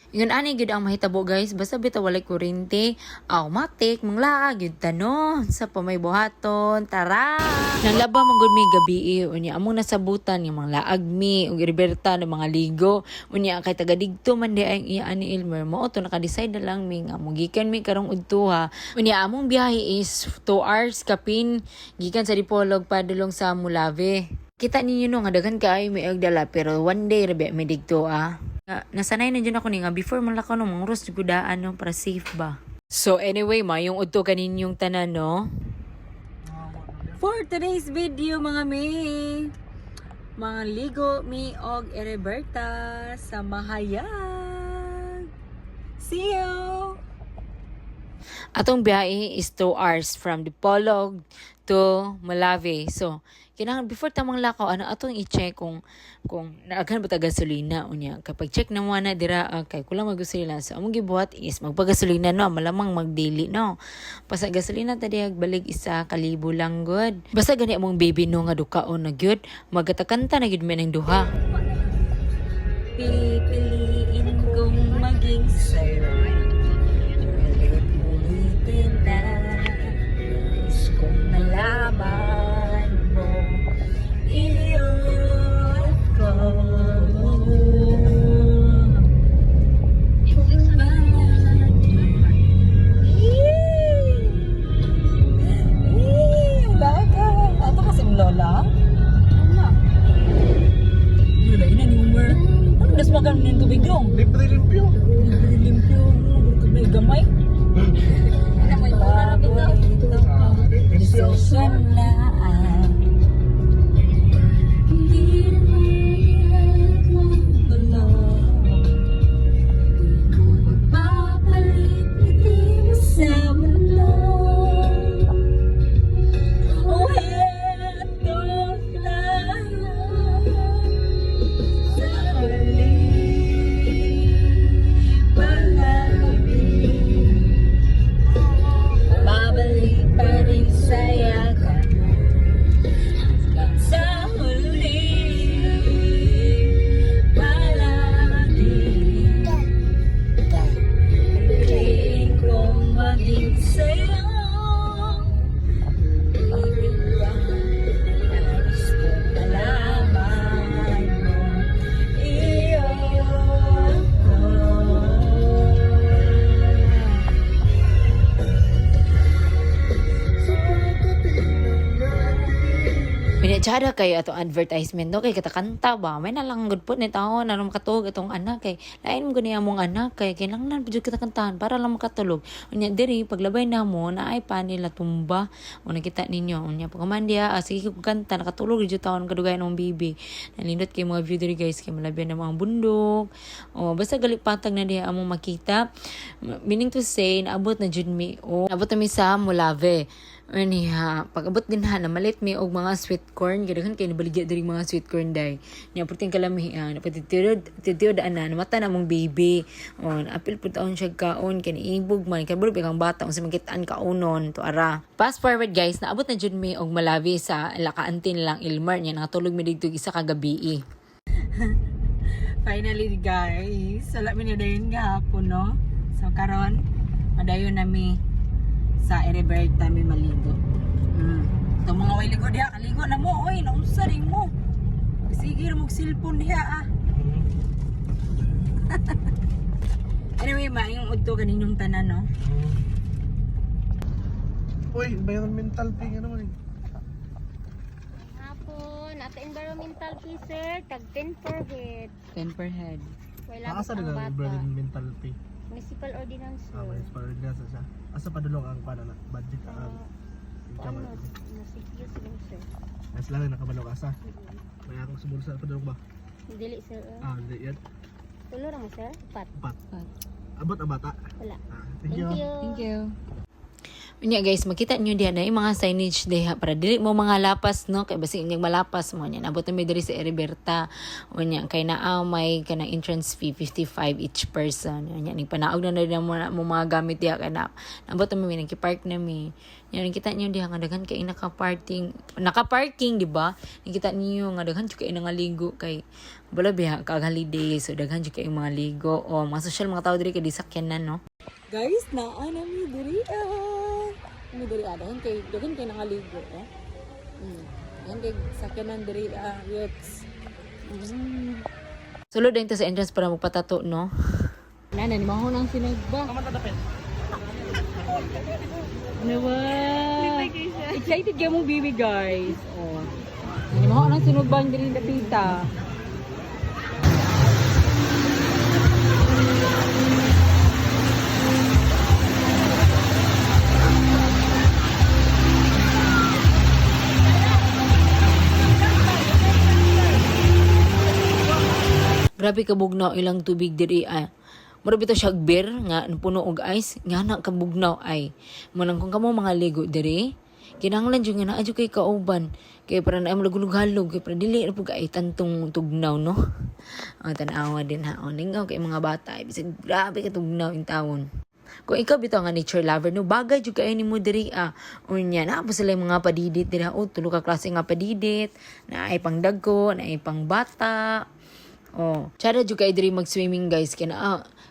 Yun ani gid ang mahitabo guys, basta bitaw walay kuryente, automatic manglaag yun tano sa pamay buhaton. Tara. Nang laba man gud mi gabi unya among nasabutan yung mga laag mi ug Roberta ng mga ligo. Unya kay taga digto man di ang iya ani Elmer mo to naka-decide na lang mi nga mugikan mi karong udtuha. Unya among biyahe is 2 hours kapin gikan sa Dipolog padulong sa Mulave. Kita ninyo no nga daghan kaayo may agdala pero one day rabi mi digto nasanay na dyan ako ni nga before malakaw no mangros gudaan no para safe ba. So anyway mayong udto kaninyong tanan no. For today's video mga mga ligo mi og Roberta sa Mahayag. See you! Atong biyahe is 2 hours from Dipolog to Malave. So, kinahanglan before tamang lakaw atong i-check kung naaghan ba ta gasolina unya. Kapag check na mo na dira kay kulang maggasolina. So, among gibuhat is magpagasolina no, malamang magdili no. Basta gasolina ta diag balig 1,000 lang good. Basta gani among baby no nga dukaon na gyud, magatakanta na gyud mi ng duha. Pipiliin kong maging sayo. Nalaman mo iyon ko ato kasing lola wala ina ni Umar ano das makan ng tubig dong limpyo may gamay ano may wala na Sosalaan hindi naman magulong papalit hindi mo sa mulo oh eto tayo sa huli babalik pa rin saya ka sa huli palagi piliin kong maging sayo nais kong malaman mo iyon ko. Pinachara kayo atong advertisement no kay katakanta ba may nalang good po ni taon na makatulog atong anak kay lain mo gani among anak kay kinahanglan pud katakantahan para lang makatulog unya diri paglabay namo na ay pa nila tumba o nakita ninyo unya pagmandia sige ko kanta nakatulog jud taon kadugay ng bibi nalindot kay mga view diri guys kay malabyan na mga bundok o basta galipatag na diha among makita meaning to say naabot na jud mi naabot na mi sa Mulave. Niya, pag-abot din na malit mi og mga sweet corn, gadagan kay nabaligya diri mga sweet corn day. Niya puting kalami napatitiod ana namata na mong baby. On apil pud taon siya kaon kay ibog man kay buro kang bata unsa magitaan kaonon to ara. Fast forward guys, naabot na jud mi og Malawi sa lakaantin lang Ilmar niya nakatulog mi didto isa ka gabi. Finally guys, sala mi na dayon gahapon no. So karon madayon nami sa Roberta mi maligo. Ito mga way ligo diha, kaligo na mo, oy, naunsa rin mo. Sige ra mong cellphone diha Anyway, maayong udto kaninyong tanan no. Uy, environmental fee nga naman Hapon, at environmental fee sir, tag 10 per head. 10 per head. Wala Asa ang na bata. environmental fee? Municipal ordinance sir. Mas parang nasa siya. Asa padulong ang para na budget ang Ano, nasikyo sila sir. Mas lang nakabalong asa. May akong sumul sa padulong ba? Dili sir. Hindi yan. Tulo ra mo sir? 4. 4. Abot ang bata. Wala. Thank you. Thank you. Unya guys, makita nyo diha na yung mga signage diha para dili mo mga lapas no kay basi inyag malapas mo nya nabot mi diri sa Heriberta. Unya kay naa may kanang entrance fee 55 each person. Unya ning panaog na mo mga gamit diha kana nabot mi nagki-park na mi. Yan kita nyo diha nga daghan kay naka-parking di ba? Nakita niyo nga daghan jud kay nangaligo kay bala biha kag holiday so daghan jud kay mga ligo o mga social mga tao diri kay disakyanan no. Guys, naa na mi diri. Ano diri daghan kay nangaligo eh. Yan kay sakyanan diri yachts. Sulod din ta sa entrance para magpatato no. Nana ni maho nang sinagba. Kamatadapin. Nawa. Excited ka mong baby guys. Oh. Ni maho nang sinugban diri na tita. Grabe kabugnaw ilang tubig diri ay. Mura bitaw siya beer nga puno og ice nga na kabugnaw ay. Manang kung kamo mga ligo diri, kinahanglan jud nga naa jud kay kauban kay para na malugulog-halog kay para dili na pug ay tantong tugnaw no. Tan-awa din ha. Ningaw kay mga bata ay bisag grabe ka tugnaw in tawon. Kung ikaw bitaw nga nature lover no, bagay jud kay nimo diri unya na po sila yung mga padidit diri tulo ka klase nga padidit, na ay pangdagko, na ay pangbata. Oh, tsara jud kay diri mag-swimming guys kay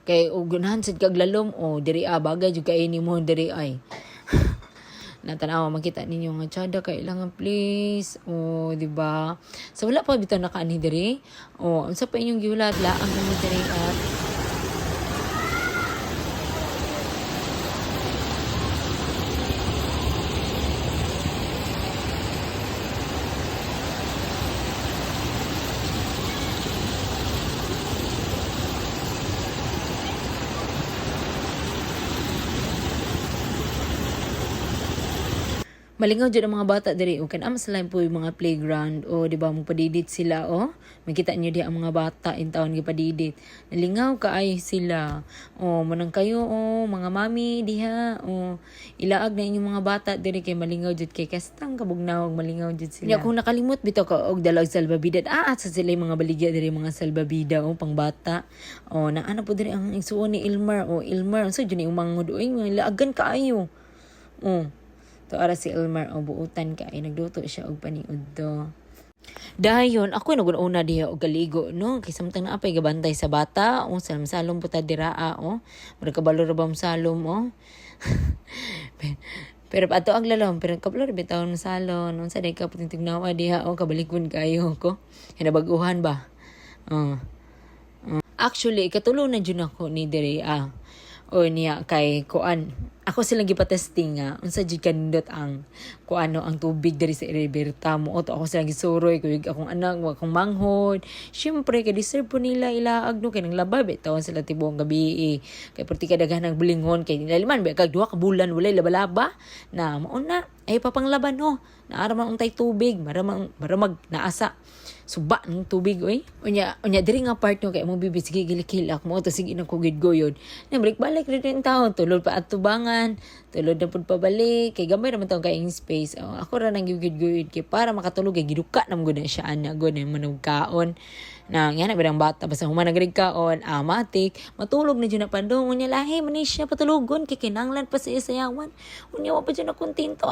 kay ugunahan sad kag lalom diri bagay jud kay nimo diri ay. Natanaw makita ninyo nga tsada kay ilang please. Di ba? So wala pa bitaw nakaani diri. Unsa pa inyong giulat laang mo diri at malingaw dyan ang mga bata diri o kanama sila po yung mga playground di ba magpadidit sila makita niyo di ang mga bata in taon gipadidit nalingaw kaay sila manang kayo mga mami diha ilaag na inyong mga bata diri kay malingaw jud kay kastang kabugnaw malingaw jud sila kung nakalimot bitaw ka og dalag salbabida sa sila yung mga baligya diri mga salbabida pang bata na ano po diri ang isuon ni Ilmar Ilmar so jud ni umangod ilaagan kaayo to ara si Elmar buutan ka ay nagduto siya og paniud do. Dayon ako naguna diha og galigo no kay samtang naapay gabantay sa bata salom puta dira mura kabalo ra bam salom pero ato ang lalom pero kabalo ra bitawon salon unsa day ka puting tignawa diha kabalikon kayo ko hinabaguhan ba actually katulong na jud ako ni diri niya kay kuan ako silang gipatesting unsa jud kanindot ang kuano ang tubig diri sa Heriberta mo ako silang gisuroy kay akong anak akong manghod syempre kay deserve po nila ilaag no kay nang labab tawon sila tibong gabi kay perti ka daghan ng bulingon kay nilaliman ba kag duha ka bulan walay laba-laba na mao na ay papanglaban naara man untay tubig maramag naasa suba ng tubig unya diri nga part no kay mo bibi sige gilikilak mo to sige na kugid goyod na balik rin yung taon tulod pa at tubangan tulod na pud pabalik kay gamay naman taong kaing space ako ra nang gigid kay para makatulog kay giduka nam gud na siya ana gud na manugkaon na nga na birang bata basta human nagregkaon matik matulog na jud na pandong unya lahi man siya patulugon kay kinanglan pa sa isayawan unya wa pa jud na kontento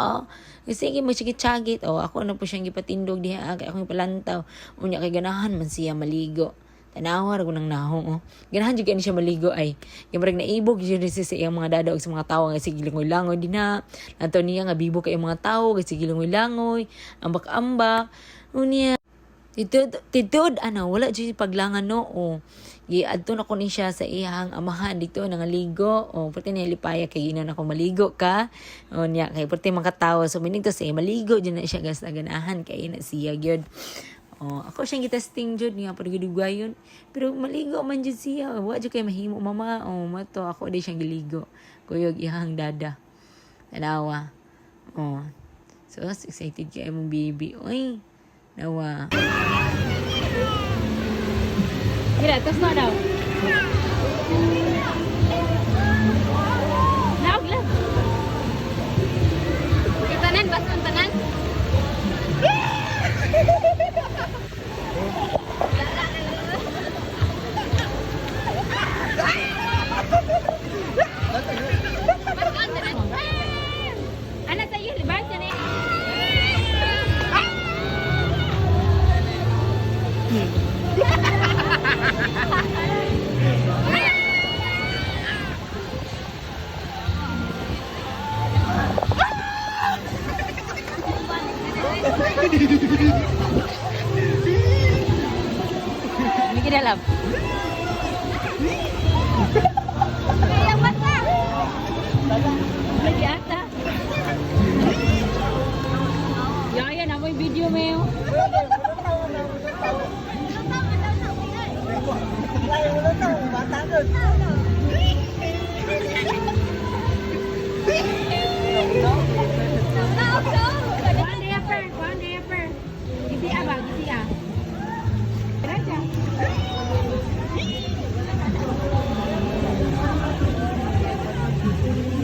sige magsigit-sagit ako na po siyang gipatindog diha kay akong palantaw unya kay ganahan man siya maligo tanawa ra gunang nahong ganahan jud kay siya maligo ay gamrag naibog jud sa iyang mga dadaog sa mga tawo nga sige langoy-langoy dinha lantaw niya nga bibo kay mga tawo kay sige langoy-langoy ambak-ambak unya Tidod, wala dyan paglangan giadto na ko ni siya sa iyang amahan dito nangaligo pati niya lipaya kay ina na ko maligo ka niya kay pati makatawa so minig to sa maligo dyan na siya gas na ganahan kay ina siya gyud ako siyang gitesting jud nga pagdugayon pero maligo man jud siya wa jud kay mahimo mama mato ako di siyang giligo kuyog ihang dada tanawa so excited kay mong baby nawa. Mira, tapos na daw. Naog lang. Kuan diaper. Gisi ba, gisi ah. Raja.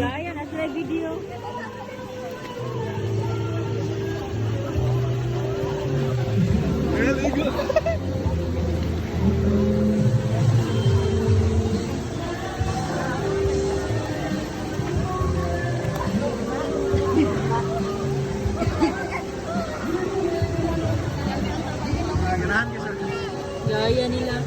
Gaya na sa video. Ganahan ka sir. Gaya nila.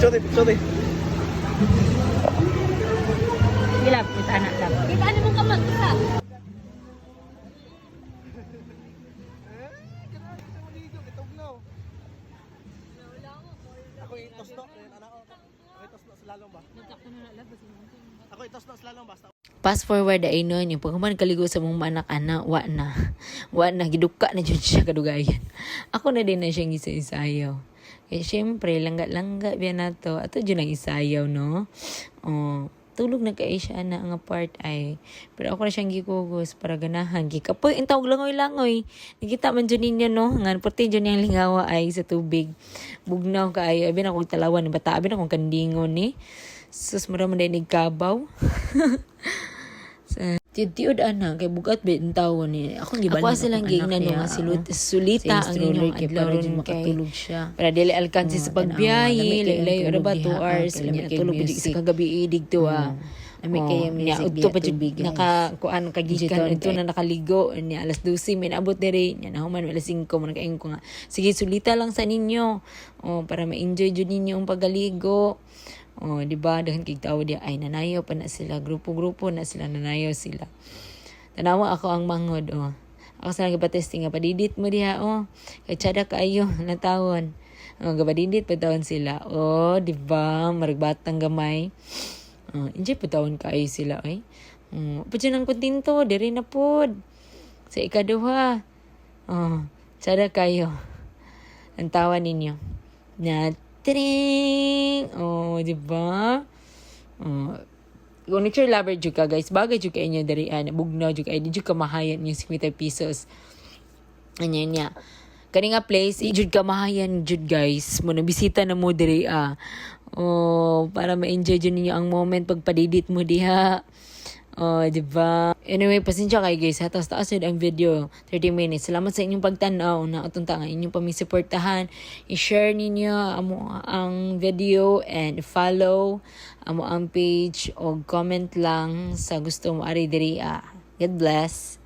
Picture eh. Gilap, kita anak lap. Kita ano mong kamag sa? Ako itos no, anak ko. Ako itos no slalom ba? Ako itos no slalom basta. Fast forward ay nun, yung pagkaman kaligo sa mong anak-anak, wa na, giduka na dyan siya kadugayan. Ako na din na siyang isa-isayaw. Kaya syempre, langga-langga biya na to. Ato dyan ang isayaw, no? Oh, tulog na kaya siya na ang part ay. Pero ako na siyang gikugos para ganahan. Gikapoy, ang tawag langoy-langoy. Nakita man dyan ninyo, no? Nga, pati dyan yung lingawa ay sa tubig. Bugnaw ka ay, abin akong talawan, bata, abin akong kandingon, eh. Sus, mara man din nagkabaw. Tiud ana kay bugat ba ang tawon ni akong gibalan ako silang giingnan nga sulita ang inyong adlaw ron makatulog siya para dili alkansi sa pagbiyahe layo ra ba 2 hours nya tulog gid sa kagabi idig to ami kay niya udto pa jud nakakuan kagikan ito na nakaligo niya alas 12 may naabot diri nya nahuman alas 5 man kaing ko nga sige sulita lang sa ninyo para ma-enjoy jud ninyo ang paggaligo. Di ba dahan kay tawo dia ay nanayaw pa na sila grupo-grupo na sila nanayaw sila. Tanawa ako ang mangod Ako sa nagpa-testing nga padidit mo diha kay tsada kaayo na tawon. Gapadidit pa tawon sila. Di ba maragbatang gamay. Enjoy pa tawon kaayo sila Padyan ang kontento diri na pod. Sa ikaduha. Tsada kayo. Ang tawa ninyo. Na Tring! Di ba? Kung nature lover jud ka, guys, bagay jud ka inyo dari bugnaw jud ka, di jud ka mahayan yung 50 pesos. Anya niya. Kani nga place, jud ka mahayan jud, guys. Mo na bisita na mo diri para ma-enjoy jud ninyo ang moment pagpadidit mo diha. Di ba? Anyway, pasensya kayo guys. Taas yun ang video. 30 minutes. Salamat sa inyong pagtanaw na utunta nga inyong pamisuportahan. I-share ninyo ang video and follow ang page o comment lang sa gusto mo ari diri. God bless.